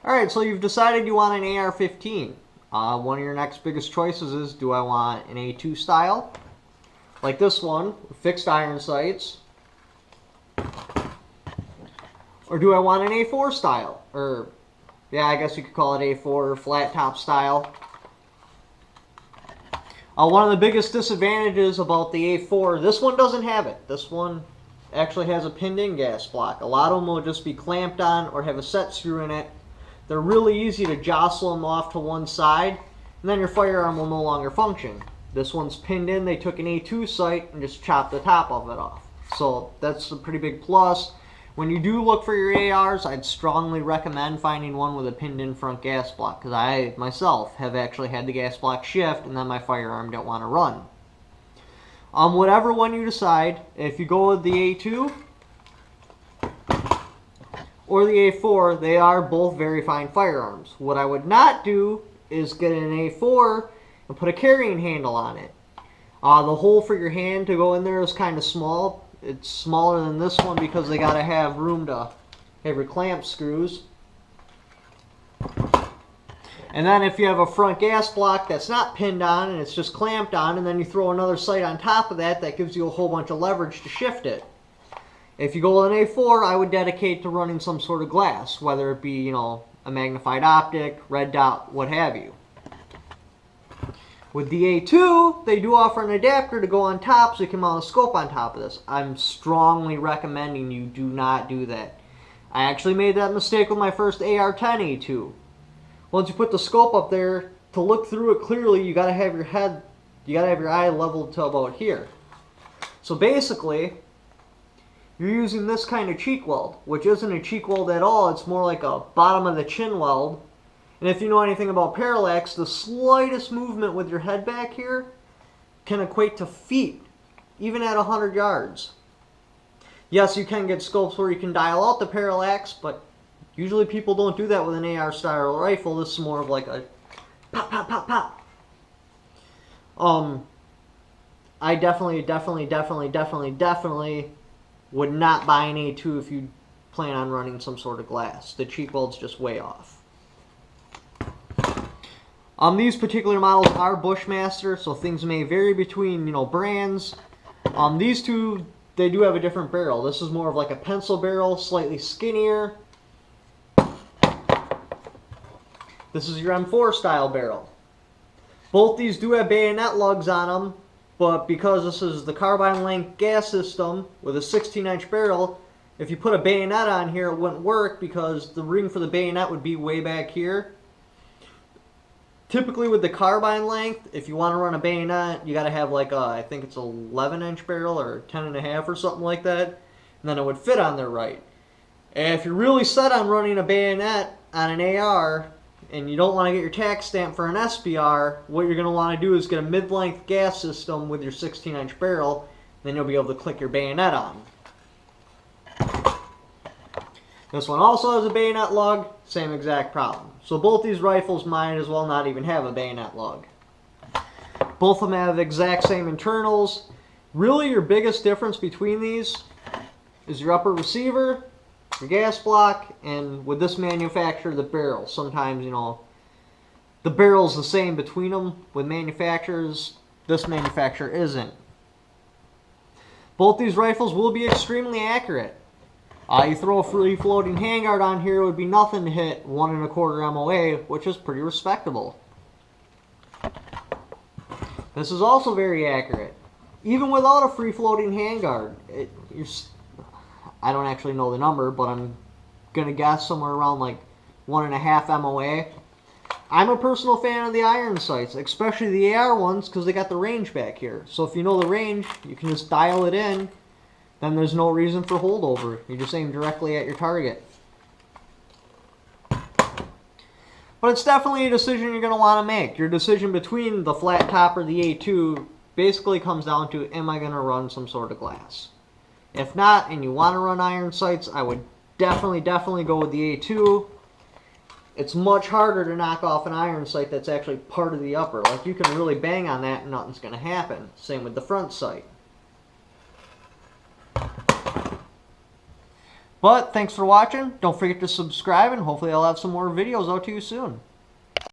Alright, so you've decided you want an AR-15. One of your next biggest choices is, do I want an A2 style, like this one, with fixed iron sights, or do I want an A4 style? Or, yeah, I guess you could call it A4 flat top style. One of the biggest disadvantages about the A4, this one doesn't have it. This one actually has a pinned-in gas block. A lot of them will just be clamped on or have a set screw in it. They're really easy to jostle them off to one side, and then your firearm will no longer function. This one's pinned in. They took an A2 sight and just chopped the top of it off. So that's a pretty big plus. When you do look for your ARs, I'd strongly recommend finding one with a pinned-in front gas block, because I, myself, have actually had the gas block shift, and then my firearm didn't want to run. Whatever one you decide, if you go with the A2 or the A4, they are both very fine firearms. What I would not do is get an A4 and put a carrying handle on it. The hole for your hand to go in there is kind of small. It's smaller than this one because they got to have room to have your clamp screws. And then if you have a front gas block that's not pinned on and it's just clamped on, and then you throw another sight on top of that, that gives you a whole bunch of leverage to shift it. If you go with an A4, I would dedicate to running some sort of glass, whether it be, a magnified optic, red dot, what have you. With the A2, they do offer an adapter to go on top so you can mount a scope on top of this. I'm strongly recommending you do not do that. I actually made that mistake with my first AR-10 A2. Once you put the scope up there, to look through it clearly, you gotta have your eye leveled to about here. So basically, you're using this kind of cheek weld, which isn't a cheek weld at all. It's more like a bottom of the chin weld. And if you know anything about parallax, the slightest movement with your head back here can equate to feet, even at 100 yards. Yes, you can get scopes where you can dial out the parallax, but usually people don't do that with an AR style rifle. This is more of like a pop, pop, pop, pop. I definitely would not buy an A2 if you plan on running some sort of glass. The cheek weld's just way off. These particular models are Bushmaster, so things may vary between, brands. These two, they do have a different barrel. This is more of like a pencil barrel, slightly skinnier. This is your M4 style barrel. Both these do have bayonet lugs on them, but because this is the carbine length gas system with a 16-inch barrel, if you put a bayonet on here, it wouldn't work because the ring for the bayonet would be way back here. Typically with the carbine length, if you want to run a bayonet, you got to have like a, I think it's an 11-inch barrel or 10.5 or something like that, and then it would fit on there right. And if you're really set on running a bayonet on an AR, and you don't want to get your tax stamp for an SBR, what you're going to want to do is get a mid-length gas system with your 16-inch barrel, then you'll be able to click your bayonet on. This one also has a bayonet lug, same exact problem. So both these rifles might as well not even have a bayonet lug. Both of them have exact same internals. Really your biggest difference between these is your upper receiver, your gas block, and with this manufacturer, the barrel. Sometimes, the barrel's the same between them. With manufacturers, this manufacturer isn't. Both these rifles will be extremely accurate. You throw a free floating handguard on here, it would be nothing to hit 1 1/4 MOA, which is pretty respectable. This is also very accurate. Even without a free floating handguard, I don't actually know the number, but I'm going to guess somewhere around like 1.5 MOA. I'm a personal fan of the iron sights, especially the AR ones, because they got the range back here. So if you know the range, you can just dial it in. Then there's no reason for holdover. You just aim directly at your target. But it's definitely a decision you're going to want to make. Your decision between the flat top or the A2 basically comes down to, am I going to run some sort of glass? If not, and you want to run iron sights, I would definitely go with the A2. It's much harder to knock off an iron sight that's actually part of the upper. Like, you can really bang on that and nothing's going to happen. Same with the front sight. But thanks for watching. Don't forget to subscribe, and hopefully I'll have some more videos out to you soon.